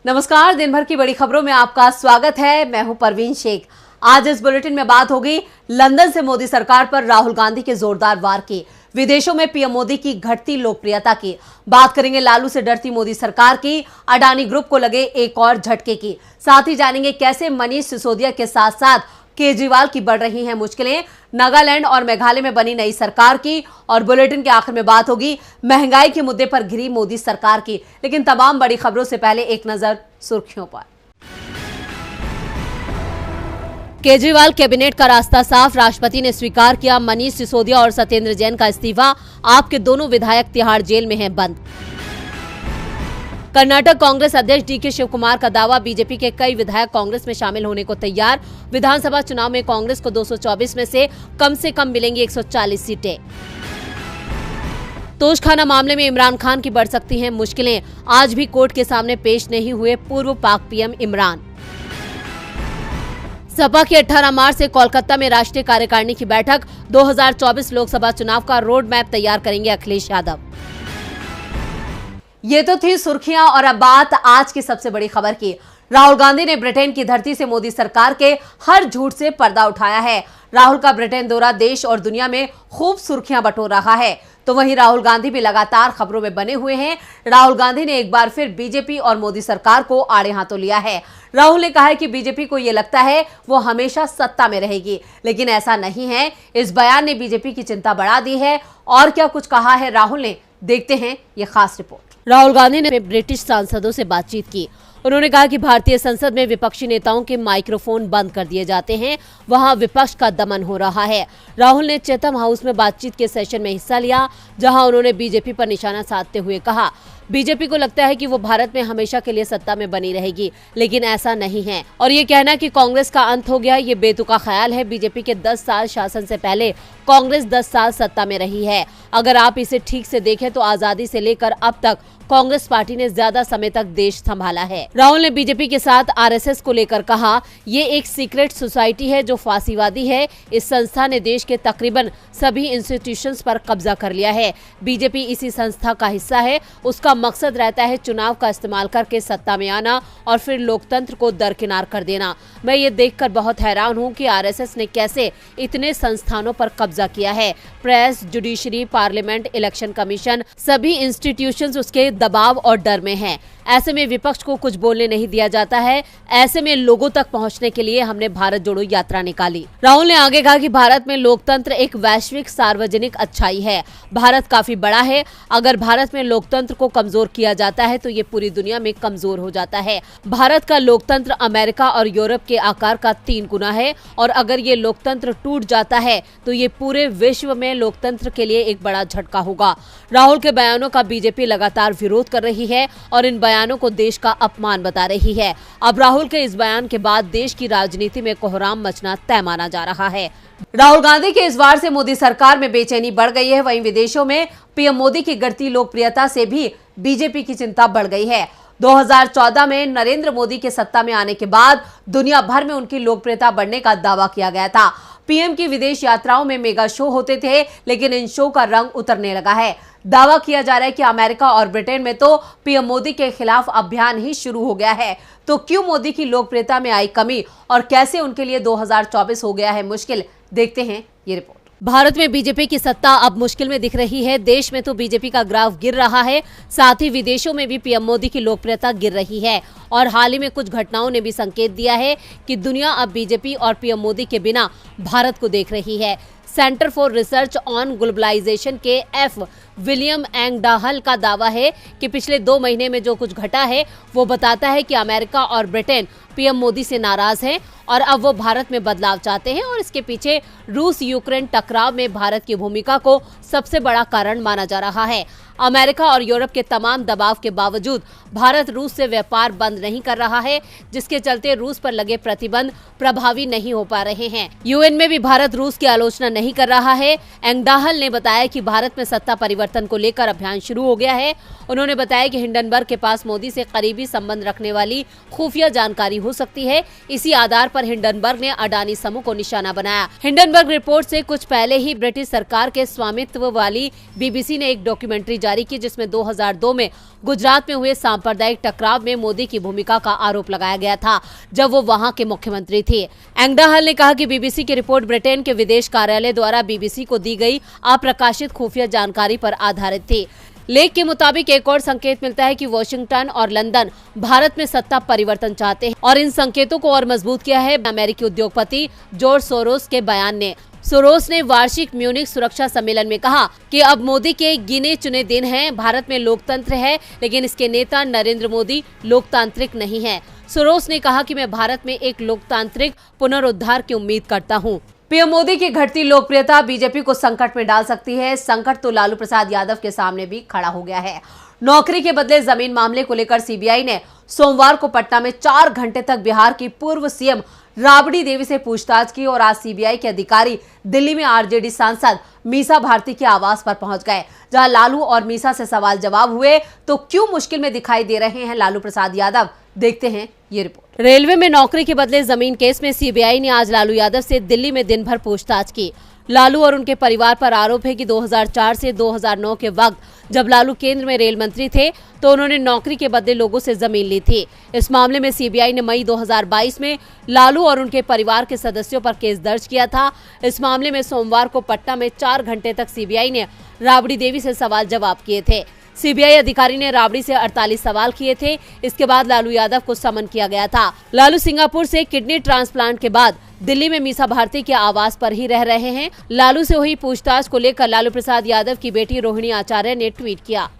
नमस्कार, दिन भर की बड़ी खबरों में आपका स्वागत है। मैं हूं परवीन शेख। आज इस बुलेटिन में बात होगी लंदन से मोदी सरकार पर राहुल गांधी के जोरदार वार की, विदेशों में पीएम मोदी की घटती लोकप्रियता की, बात करेंगे लालू से डरती मोदी सरकार की, अडानी ग्रुप को लगे एक और झटके की, साथ ही जानेंगे कैसे मनीष सिसोदिया के साथ साथ केजरीवाल की बढ़ रही हैं मुश्किलें, नागालैंड और मेघालय में बनी नई सरकार की, और बुलेटिन के आखिर में बात होगी महंगाई के मुद्दे पर घिरी मोदी सरकार की। लेकिन तमाम बड़ी खबरों से पहले एक नजर सुर्खियों पर। केजरीवाल कैबिनेट का रास्ता साफ, राष्ट्रपति ने स्वीकार किया मनीष सिसोदिया और सत्येंद्र जैन का इस्तीफा, आपके दोनों विधायक तिहाड़ जेल में हैं बंद। कर्नाटक कांग्रेस अध्यक्ष डीके शिवकुमार का दावा, बीजेपी के कई विधायक कांग्रेस में शामिल होने को तैयार, विधानसभा चुनाव में कांग्रेस को 224 में से कम मिलेंगी 140 सीटें। तोशखाना मामले में इमरान खान की बढ़ सकती हैं मुश्किलें, आज भी कोर्ट के सामने पेश नहीं हुए पूर्व पाक पीएम इमरान। सपा की 18 मार्च से कोलकाता में राष्ट्रीय कार्यकारिणी की बैठक, 2024 लोकसभा चुनाव का रोड मैप तैयार करेंगे अखिलेश यादव। ये तो थी सुर्खियां, और अब बात आज की सबसे बड़ी खबर की। राहुल गांधी ने ब्रिटेन की धरती से मोदी सरकार के हर झूठ से पर्दा उठाया है। राहुल का ब्रिटेन दौरा देश और दुनिया में खूब सुर्खियां बटोर रहा है, तो वहीं राहुल गांधी भी लगातार खबरों में बने हुए हैं। राहुल गांधी ने एक बार फिर बीजेपी और मोदी सरकार को आड़े हाथों लिया है। राहुल ने कहा है कि बीजेपी को यह लगता है वो हमेशा सत्ता में रहेगी, लेकिन ऐसा नहीं है। इस बयान ने बीजेपी की चिंता बढ़ा दी है। और क्या कुछ कहा है राहुल ने, देखते हैं ये खास रिपोर्ट। राहुल गांधी ने ब्रिटिश सांसदों से बातचीत की। उन्होंने कहा कि भारतीय संसद में विपक्षी नेताओं के माइक्रोफोन बंद कर दिए जाते हैं, वहां विपक्ष का दमन हो रहा है। राहुल ने चैथम हाउस में बातचीत के सेशन में हिस्सा लिया, जहां उन्होंने बीजेपी पर निशाना साधते हुए कहा, बीजेपी को लगता है कि वो भारत में हमेशा के लिए सत्ता में बनी रहेगी, लेकिन ऐसा नहीं है। और ये कहना कि कांग्रेस का अंत हो गया, ये बेतुका ख्याल है। बीजेपी के 10 साल शासन से पहले कांग्रेस 10 साल सत्ता में रही है। अगर आप इसे ठीक से देखें तो आजादी से लेकर अब तक कांग्रेस पार्टी ने ज्यादा समय तक देश संभाला है। राहुल ने बीजेपी के साथ आरएसएस को लेकर कहा, ये एक सीक्रेट सोसाइटी है जो फांसीवादी है। इस संस्था ने देश के तकरीबन सभी इंस्टीट्यूशंस पर कब्जा कर लिया है। बीजेपी इसी संस्था का हिस्सा है। उसका मकसद रहता है चुनाव का इस्तेमाल करके सत्ता में आना और फिर लोकतंत्र को दरकिनार कर देना। मैं ये देखकर बहुत हैरान हूँ कि आरएसएस ने कैसे इतने संस्थानों पर कब्जा किया है। Press, judiciary, parliament, election commission, सभी इंस्टीट्यूशंस उसके दबाव और डर में हैं। ऐसे में विपक्ष को कुछ बोलने नहीं दिया जाता है। ऐसे में लोगों तक पहुंचने के लिए हमने भारत जोड़ो यात्रा निकाली। राहुल ने आगे कहा कि भारत में लोकतंत्र एक वैश्विक सार्वजनिक अच्छाई है। भारत काफी बड़ा है। अगर भारत में लोकतंत्र को कमजोर किया जाता है तो ये पूरी दुनिया में कमजोर हो जाता है। भारत का लोकतंत्र अमेरिका और यूरोप के आकार का 3 गुना है, और अगर ये लोकतंत्र टूट जाता है तो ये पूरे विश्व में लोकतंत्र के लिए एक बड़ा झटका होगा। राहुल के बयानों का बीजेपी लगातार विरोध कर रही है और इन बयानों को देश का अपमान बता रही है। अब राहुल के इस बयान के बाद देश की राजनीति में कोहराम मचना तय माना जा रहा है। राहुल गांधी के इस वार से मोदी सरकार में बेचैनी बढ़ गई है। वहीं विदेशों में पीएम मोदी की गिरती लोकप्रियता से भी बीजेपी की चिंता बढ़ गई है। 2014 में नरेंद्र मोदी के सत्ता में आने के बाद दुनिया भर में उनकी लोकप्रियता बढ़ने का दावा किया गया था। पीएम की विदेश यात्राओं में मेगा शो होते थे, लेकिन इन शो का रंग उतरने लगा है। दावा किया जा रहा है कि अमेरिका और ब्रिटेन में तो पीएम मोदी के खिलाफ अभियान ही शुरू हो गया है। तो क्यों मोदी की लोकप्रियता में आई कमी और कैसे उनके लिए 2024 हो गया है मुश्किल, देखते हैं ये रिपोर्ट। भारत में बीजेपी की सत्ता अब मुश्किल में दिख रही है। देश में तो बीजेपी का ग्राफ गिर रहा है, साथ ही विदेशों में भी पीएम मोदी की लोकप्रियता गिर रही है। और हाल ही में कुछ घटनाओं ने भी संकेत दिया है कि दुनिया अब बीजेपी और पीएम मोदी के बिना भारत को देख रही है। Centre for research on globalization के एफ विलियम एंगडाहल का दावा है कि पिछले 2 महीने में जो कुछ घटा है वो बताता है कि अमेरिका और ब्रिटेन पीएम मोदी से नाराज हैं और अब वो भारत में बदलाव चाहते हैं, और इसके पीछे रूस यूक्रेन टकराव में भारत की भूमिका को सबसे बड़ा कारण माना जा रहा है। अमेरिका और यूरोप के तमाम दबाव के बावजूद भारत रूस से व्यापार बंद नहीं कर रहा है, जिसके चलते रूस पर लगे प्रतिबंध प्रभावी नहीं हो पा रहे हैं। यूएन में भी भारत रूस की आलोचना नहीं कर रहा है। एंगडाहल ने बताया कि भारत में सत्ता परिवर्तन को लेकर अभियान शुरू हो गया है। उन्होंने बताया कि हिंडनबर्ग के पास मोदी से करीबी संबंध रखने वाली खुफिया जानकारी हो सकती है। इसी आधार पर हिंडनबर्ग ने अडानी समूह को निशाना बनाया। हिंडनबर्ग रिपोर्ट से कुछ पहले ही ब्रिटिश सरकार के स्वामित्व वाली बीबीसी ने एक डॉक्यूमेंट्री जारी की, जिसमें 2002 में गुजरात में हुए सांप्रदायिक टकराव में मोदी की भूमिका का आरोप लगाया गया था, जब वो वहां के मुख्यमंत्री थे। एंगडाहल ने कहा कि बीबीसी की रिपोर्ट ब्रिटेन के विदेश कार्यालय द्वारा बीबीसी को दी गई अप्रकाशित खुफिया जानकारी पर आधारित थी। लेख के मुताबिक एक और संकेत मिलता है कि वॉशिंगटन और लंदन भारत में सत्ता परिवर्तन चाहते हैं, और इन संकेतों को और मजबूत किया है अमेरिकी उद्योगपति जॉर्ज सोरोस के बयान ने। सोरोस ने वार्षिक म्यूनिख सुरक्षा सम्मेलन में कहा कि अब मोदी के गिने चुने दिन हैं। भारत में लोकतंत्र है, लेकिन इसके नेता नरेंद्र मोदी लोकतांत्रिक नहीं है। सोरोस ने कहा कि मैं भारत में एक लोकतांत्रिक पुनरुद्धार की उम्मीद करता हूँ। पीएम मोदी की घटती लोकप्रियता बीजेपी को संकट में डाल सकती है। संकट तो लालू प्रसाद यादव के सामने भी खड़ा हो गया है। नौकरी के बदले जमीन मामले को लेकर सीबीआई ने सोमवार को पटना में 4 घंटे तक बिहार की पूर्व सीएम राबड़ी देवी से पूछताछ की, और आज सीबीआई के अधिकारी दिल्ली में आरजेडी सांसद मीसा भारती के आवास पर पहुंच गए, जहां लालू और मीसा से सवाल जवाब हुए। तो क्यों मुश्किल में दिखाई दे रहे हैं लालू प्रसाद यादव, देखते हैं ये रिपोर्ट। रेलवे में नौकरी के बदले जमीन केस में सीबीआई ने आज लालू यादव से दिल्ली में दिन भर पूछताछ की। लालू और उनके परिवार पर आरोप है कि 2004 से 2009 के वक्त जब लालू केंद्र में रेल मंत्री थे, तो उन्होंने नौकरी के बदले लोगों से जमीन ली थी। इस मामले में सीबीआई ने मई 2022 में लालू और उनके परिवार के सदस्यों पर केस दर्ज किया था। इस मामले में सोमवार को पटना में 4 घंटे तक सीबीआई ने राबड़ी देवी से सवाल जवाब किए थे। सीबीआई अधिकारी ने राबड़ी से 48 सवाल किए थे। इसके बाद लालू यादव को समन किया गया था। लालू सिंगापुर से किडनी ट्रांसप्लांट के बाद दिल्ली में मीसा भारती के आवास पर ही रह रहे हैं। लालू से हुई पूछताछ को लेकर लालू प्रसाद यादव की बेटी रोहिणी आचार्य ने ट्वीट किया,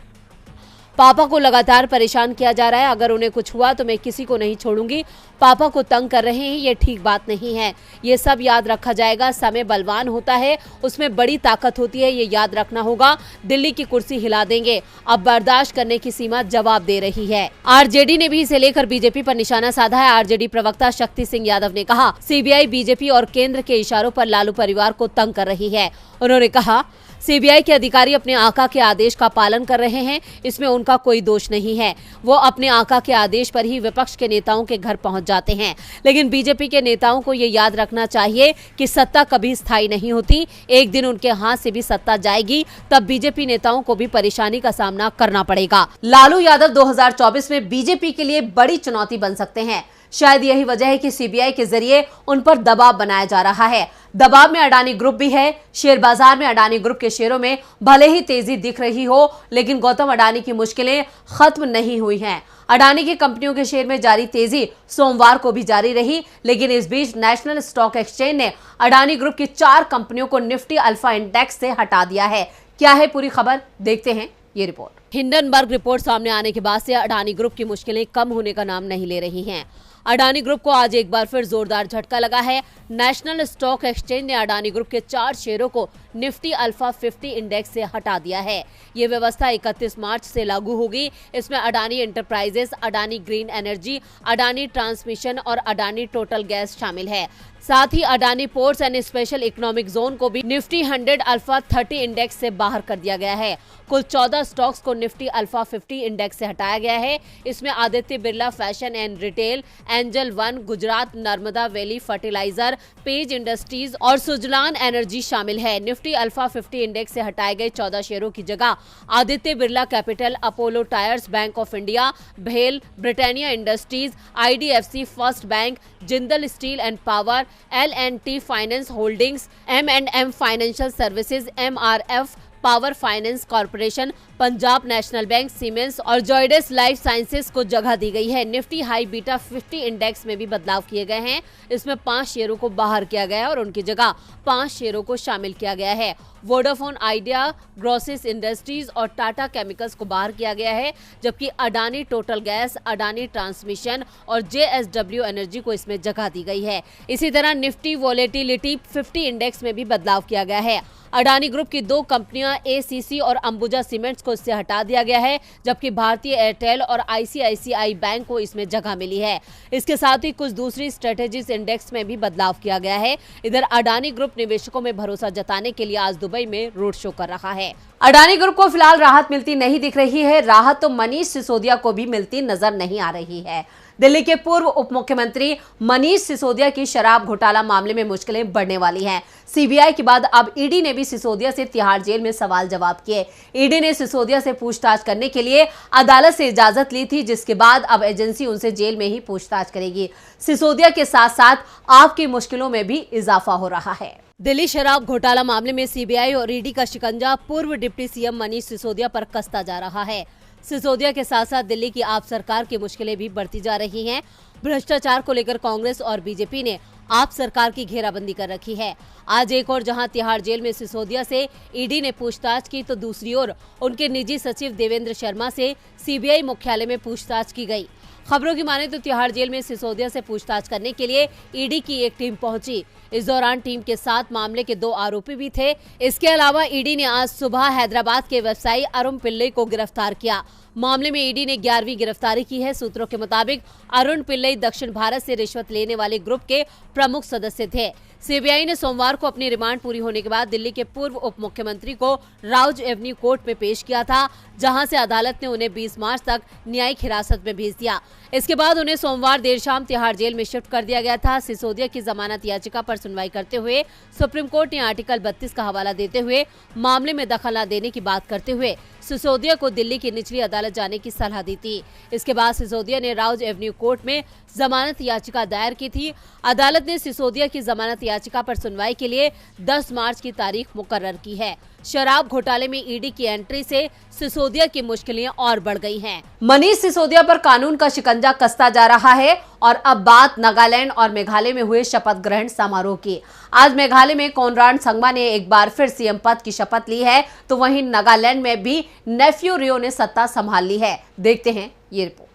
पापा को लगातार परेशान किया जा रहा है। अगर उन्हें कुछ हुआ तो मैं किसी को नहीं छोड़ूंगी। पापा को तंग कर रहे हैं, ये ठीक बात नहीं है। ये सब याद रखा जाएगा। समय बलवान होता है, उसमें बड़ी ताकत होती है, ये याद रखना होगा। दिल्ली की कुर्सी हिला देंगे। अब बर्दाश्त करने की सीमा जवाब दे रही है। आरजेडी ने भी इसे लेकर बीजेपी पर निशाना साधा है। आरजेडी प्रवक्ता शक्ति सिंह यादव ने कहा, सीबीआई बीजेपी और केंद्र के इशारों पर लालू परिवार को तंग कर रही है। उन्होंने कहा, सीबीआई के अधिकारी अपने आका के आदेश का पालन कर रहे हैं, इसमें उनका कोई दोष नहीं है। वो अपने आका के आदेश पर ही विपक्ष के नेताओं के घर पहुंच जाते हैं। लेकिन बीजेपी के नेताओं को ये याद रखना चाहिए कि सत्ता कभी स्थायी नहीं होती। एक दिन उनके हाथ से भी सत्ता जाएगी, तब बीजेपी नेताओं को भी परेशानी का सामना करना पड़ेगा। लालू यादव 2024 में बीजेपी के लिए बड़ी चुनौती बन सकते हैं। शायद यही वजह है कि सीबीआई के जरिए उन पर दबाव बनाया जा रहा है। दबाव में अडानी ग्रुप भी है। शेयर बाजार में अडानी ग्रुप के शेयरों में भले ही तेजी दिख रही हो, लेकिन गौतम अडानी की मुश्किलें खत्म नहीं हुई हैं। अडानी की कंपनियों के शेयर में जारी तेजी सोमवार को भी जारी रही, लेकिन इस बीच नेशनल स्टॉक एक्सचेंज ने अडानी ग्रुप की 4 कंपनियों को निफ्टी अल्फा इंडेक्स से हटा दिया है। क्या है पूरी खबर, देखते हैं ये रिपोर्ट। हिंडनबर्ग रिपोर्ट सामने आने के बाद से अडानी ग्रुप की मुश्किलें कम होने का नाम नहीं ले रही हैं। अडानी ग्रुप को आज एक बार फिर जोरदार झटका लगा है। नेशनल स्टॉक एक्सचेंज ने अडानी ग्रुप के 4 शेयरों को निफ्टी अल्फा 50 इंडेक्स से हटा दिया है। ये व्यवस्था 31 मार्च से लागू होगी। इसमें Adani enterprises, Adani green energy, Adani transmission और अडानी टोटल गैस शामिल है। साथ ही Adani ports and special economic zone को भी निफ्टी 100 अल्फा 30 इंडेक्स से बाहर कर दिया गया है। कुल 14 स्टॉक्स को निफ्टी अल्फा 50 इंडेक्स से हटाया गया है। इसमें Aditya Birla fashion and retail, angel one, Gujarat Narmada valley fertilizer, page industries और सुजलान एनर्जी शामिल है। निफ्टी अल्फा 50 इंडेक्स से हटाए गए 14 शेयरों की जगह Aditya Birla Capital, Apollo Tyres, Bank of India, भेल, Britannia Industries, IDFC First Bank, Jindal Steel and Power, L&T Finance Holdings, M&M Financial Services, MRF Power Finance Corporation, Punjab National Bank, Siemens और जॉयडस लाइफ साइंसेज को जगह दी गई है। निफ्टी हाई बीटा 50 इंडेक्स में भी बदलाव किए गए हैं। इसमें 5 शेयरों को बाहर किया गया है और उनकी जगह 5 शेयरों को शामिल किया गया है। वोडाफोन आइडिया, ग्रोसिस इंडस्ट्रीज और टाटा केमिकल्स को बाहर किया गया है, जबकि Adani total gas, Adani transmission और JSW एनर्जी को इसमें जगह दी गई है। इसी तरह निफ्टी वोलेटिलिटी 50 इंडेक्स में भी बदलाव किया गया है। अडानी ग्रुप की 2 कंपनियां ACC और अंबुजा सीमेंट्स को इससे हटा दिया गया है, जबकि भारतीय एयरटेल और ICICI बैंक को इसमें जगह मिली है। इसके साथ ही कुछ दूसरी स्ट्रेटेजीज इंडेक्स में भी बदलाव किया गया है। इधर अडानी ग्रुप निवेशकों में भरोसा जताने के लिए आज दुबई में रोड शो कर रहा है। अडानी ग्रुप को फिलहाल राहत मिलती नहीं दिख रही है। राहत तो मनीष सिसोदिया को भी मिलती नजर नहीं आ रही है। दिल्ली के पूर्व उप मुख्यमंत्री मनीष सिसोदिया की शराब घोटाला मामले में मुश्किलें बढ़ने वाली हैं। सीबीआई के बाद अब ईडी ने भी सिसोदिया से तिहाड़ जेल में सवाल जवाब किए। ईडी ने सिसोदिया से पूछताछ करने के लिए अदालत से इजाजत ली थी, जिसके बाद अब एजेंसी उनसे जेल में ही पूछताछ करेगी। सिसोदिया के साथ साथ आपकी मुश्किलों में भी इजाफा हो रहा है। दिल्ली शराब घोटाला मामले में सीबीआई और ईडी का शिकंजा पूर्व डिप्टी सीएम मनीष सिसोदिया पर कसता जा रहा है। सिसोदिया के साथ साथ दिल्ली की आप सरकार की मुश्किलें भी बढ़ती जा रही हैं। भ्रष्टाचार को लेकर कांग्रेस और बीजेपी ने आप सरकार की घेराबंदी कर रखी है। आज एक और जहां तिहाड़ जेल में सिसोदिया से ईडी ने पूछताछ की, तो दूसरी ओर उनके निजी सचिव देवेंद्र शर्मा से सीबीआई मुख्यालय में पूछताछ की गई। खबरों की माने तो तिहाड़ जेल में सिसोदिया से पूछताछ करने के लिए ईडी की एक टीम पहुंची। इस दौरान टीम के साथ मामले के 2 आरोपी भी थे। इसके अलावा ईडी ने आज सुबह हैदराबाद के व्यवसायी अरुण पिल्लई को गिरफ्तार किया। मामले में ईडी ने 11वीं गिरफ्तारी की है। सूत्रों के मुताबिक अरुण पिल्लई दक्षिण भारत से रिश्वत लेने वाले ग्रुप के प्रमुख सदस्य थे। सीबीआई ने सोमवार को अपनी रिमांड पूरी होने के बाद दिल्ली के पूर्व उप मुख्यमंत्री को राउज एवेन्यू कोर्ट में पेश किया था, जहां से अदालत ने उन्हें 20 मार्च तक न्यायिक हिरासत में भेज दिया। इसके बाद उन्हें सोमवार देर शाम तिहाड़ जेल में शिफ्ट कर दिया गया था। सिसोदिया की जमानत याचिका पर सुनवाई करते हुए सुप्रीम कोर्ट ने आर्टिकल 32 का हवाला देते हुए मामले में दखल न देने की बात करते हुए सिसोदिया को दिल्ली की निचली अदालत जाने की सलाह दी थी। इसके बाद सिसोदिया ने राउज एवेन्यू कोर्ट में जमानत याचिका दायर की थी। अदालत ने सिसोदिया की जमानत याचिका पर सुनवाई के लिए 10 मार्च की तारीख मुकर्रर की है। शराब घोटाले में ईडी की एंट्री से सिसोदिया की मुश्किलें और बढ़ गई हैं। मनीष सिसोदिया पर कानून का शिकंजा कसता जा रहा है और अब बात नागालैंड और मेघालय में हुए शपथ ग्रहण समारोह की। आज मेघालय में कोनराड संगमा ने एक बार फिर सीएम पद की शपथ ली है, तो वहीं नागालैंड में भी नेफ्यू रियो ने सत्ता संभाल ली है। देखते हैं ये रिपोर्ट।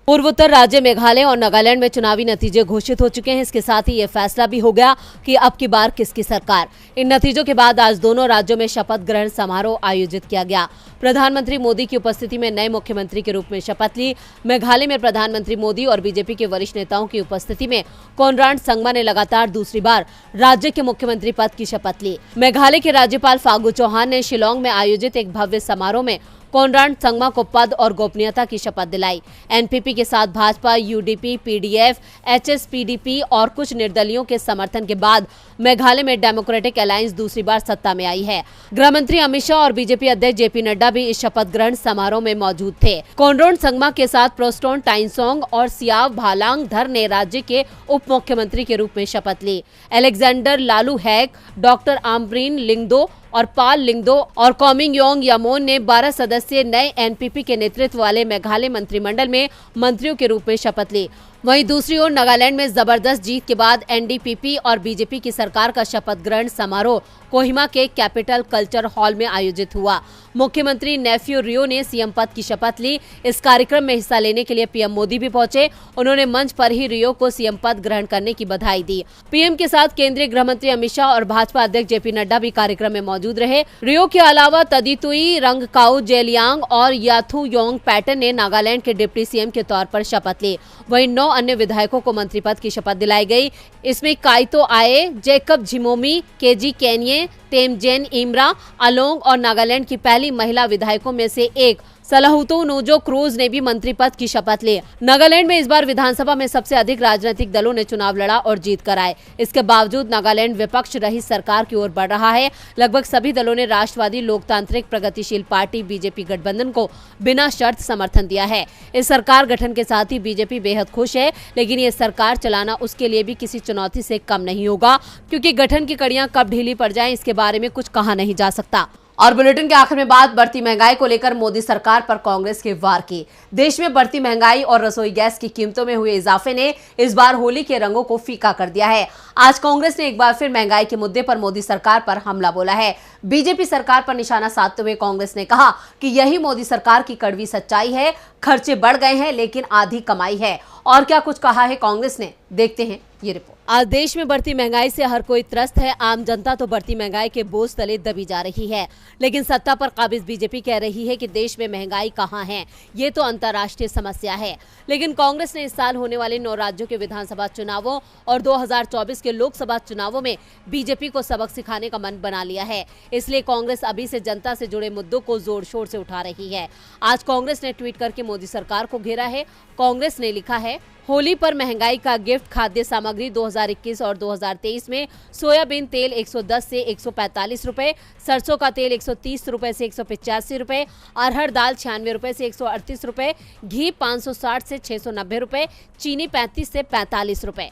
पूर्वोत्तर राज्य मेघालय और नागालैंड में चुनावी नतीजे घोषित हो चुके हैं। इसके साथ ही ये फैसला भी हो गया कि अब की बार किसकी सरकार। इन नतीजों के बाद आज दोनों राज्यों में शपथ ग्रहण समारोह आयोजित किया गया। प्रधानमंत्री मोदी की उपस्थिति में नए मुख्यमंत्री के रूप में शपथ ली। मेघालय में प्रधानमंत्री मोदी और बीजेपी के वरिष्ठ नेताओं की उपस्थिति में कोनराड संगमा ने लगातार दूसरी बार राज्य के मुख्यमंत्री पद की शपथ ली। मेघालय के राज्यपाल फागू चौहान ने शिलोंग में आयोजित एक भव्य समारोह में कोनराड संगमा को पद और गोपनीयता की शपथ दिलाई। एनपीपी के साथ भाजपा, यूडीपी, पीडीएफ, एचएसपीडीपी और कुछ निर्दलियों के समर्थन के बाद मेघालय में डेमोक्रेटिक अलायंस दूसरी बार सत्ता में आई है। गृह मंत्री अमित शाह और बीजेपी अध्यक्ष जेपी नड्डा भी इस शपथ ग्रहण समारोह में मौजूद थे। कोनराड संगमा के साथ प्रोस्टोन टाइनसोंग और सियाव भालांगधर ने राज्य के उप मुख्यमंत्री के रूप में शपथ ली। अलेक्जेंडर लालू हैक, डॉक्टर आम्ब्रीन लिंगदो और पाल लिंगदो और कॉमिंग योंग यामोन ने 12 सदस्यीय नए एनपीपी के नेतृत्व वाले मेघालय मंत्रिमंडल में मंत्रियों के रूप में शपथ ली। वहीं दूसरी ओर नागालैंड में जबरदस्त जीत के बाद एनडीपीपी और बीजेपी की सरकार का शपथ ग्रहण समारोह कोहिमा के कैपिटल कल्चर हॉल में आयोजित हुआ। मुख्यमंत्री नेफ्यू रियो ने सीएम पद की शपथ ली। इस कार्यक्रम में हिस्सा लेने के लिए पीएम मोदी भी पहुंचे। उन्होंने मंच पर ही रियो को सीएम पद ग्रहण करने की बधाई दी। पीएम के साथ केंद्रीय गृह मंत्री अमित शाह और भाजपा अध्यक्ष जेपी नड्डा भी कार्यक्रम में मौजूद रहे। रियो के अलावा तदितुई रंगकाउ जेलियांग और याथू योंग पैटर्न ने नागालैंड के डिप्टी सीएम के तौर पर शपथ ली। वहीं 9 अन्य विधायकों को मंत्री पद की शपथ दिलाई गई। इसमें काइतो आए, जैकब झिमोमी, केजी केन्ये, तेमजेन इमरा, अलोंग और नागालैंड की पहली महिला विधायकों में से एक सलाहुतो नोजो क्रूज ने भी मंत्री पद की शपथ ली। नागालैंड में इस बार विधानसभा में सबसे अधिक राजनीतिक दलों ने चुनाव लड़ा और जीत कर आए। इसके बावजूद नागालैंड विपक्ष रहित सरकार की ओर बढ़ रहा है। लगभग सभी दलों ने राष्ट्रवादी लोकतांत्रिक प्रगतिशील पार्टी बीजेपी गठबंधन को बिना शर्त समर्थन दिया है। इस सरकार गठन के साथ ही बीजेपी बेहद खुश है, लेकिन ये सरकार चलाना उसके लिए भी किसी चुनौती से कम नहीं होगा, क्योंकि गठन की कड़ियां कब ढीली पड़ जाएं इसके बारे में कुछ कहा नहीं जा सकता। और बुलेटिन के आखिर में बात बढ़ती महंगाई को लेकर मोदी सरकार पर कांग्रेस के वार की। देश में बढ़ती महंगाई और रसोई गैस की कीमतों में हुए इजाफे ने इस बार होली के रंगों को फीका कर दिया है। आज कांग्रेस ने एक बार फिर महंगाई के मुद्दे पर मोदी सरकार पर हमला बोला है। बीजेपी सरकार पर निशाना साधते हुए कांग्रेस ने कहा कि यही मोदी सरकार की कड़वी सच्चाई है। खर्चे बढ़ गए हैं, लेकिन आधी कमाई है। और क्या कुछ कहा है कांग्रेस ने, देखते हैं ये रिपोर्ट। आज देश में बढ़ती महंगाई से हर कोई त्रस्त है। आम जनता तो बढ़ती महंगाई के बोझ तले दबी जा रही है, लेकिन सत्ता पर काबिज बीजेपी कह रही है कि देश में महंगाई कहाँ है, ये तो अंतर्राष्ट्रीय समस्या है। लेकिन कांग्रेस ने इस साल होने वाले 9 राज्यों के विधानसभा चुनावों और 2024 के लोकसभा चुनावों में बीजेपी को सबक सिखाने का मन बना लिया है। इसलिए कांग्रेस अभी से जनता से जुड़े मुद्दों को जोर शोर से उठा रही है। आज कांग्रेस ने ट्वीट करके मोदी सरकार को घेरा है। कांग्रेस ने लिखा है, होली पर महंगाई का गिफ्ट। खाद्य सामग्री 2021 और 2023 में सोयाबीन तेल 110 से 145 रुपए, सरसों का तेल 130 रुपए से 185 रुपए, अरहर दाल 96 रुपए से 138 रुपए, घी 560 से 690 रुपए, चीनी 35 से 45 रुपए।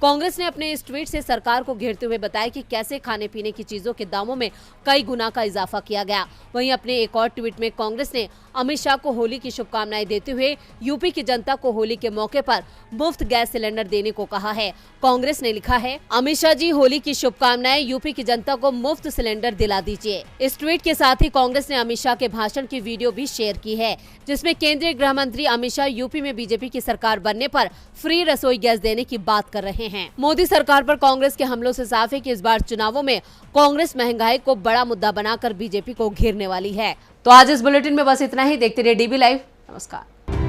कांग्रेस ने अपने इस ट्वीट से सरकार को घेरते हुए बताया कि कैसे खाने पीने की चीजों के दामों में कई गुना का इजाफा किया गया। वहीं अपने एक और ट्वीट में कांग्रेस ने अमित शाह को होली की शुभकामनाएं देते हुए यूपी की जनता को होली के मौके पर मुफ्त गैस सिलेंडर देने को कहा है। कांग्रेस ने लिखा है, अमित शाह जी होली की शुभकामनाएं, यूपी की जनता को मुफ्त सिलेंडर दिला दीजिए। इस ट्वीट के साथ ही कांग्रेस ने अमित शाह के भाषण की वीडियो भी शेयर की है, जिसमें केंद्रीय गृह मंत्री अमित शाह यूपी में बीजेपी की सरकार बनने पर फ्री रसोई गैस देने की बात कर रहे हैं। मोदी सरकार पर कांग्रेस के हमलों से साफ है कि इस बार चुनावों में कांग्रेस महंगाई को बड़ा मुद्दा बनाकर बीजेपी को घेरने वाली है। तो आज इस बुलेटिन में बस इतना ही। देखते रहिए डीबी लाइव। नमस्कार।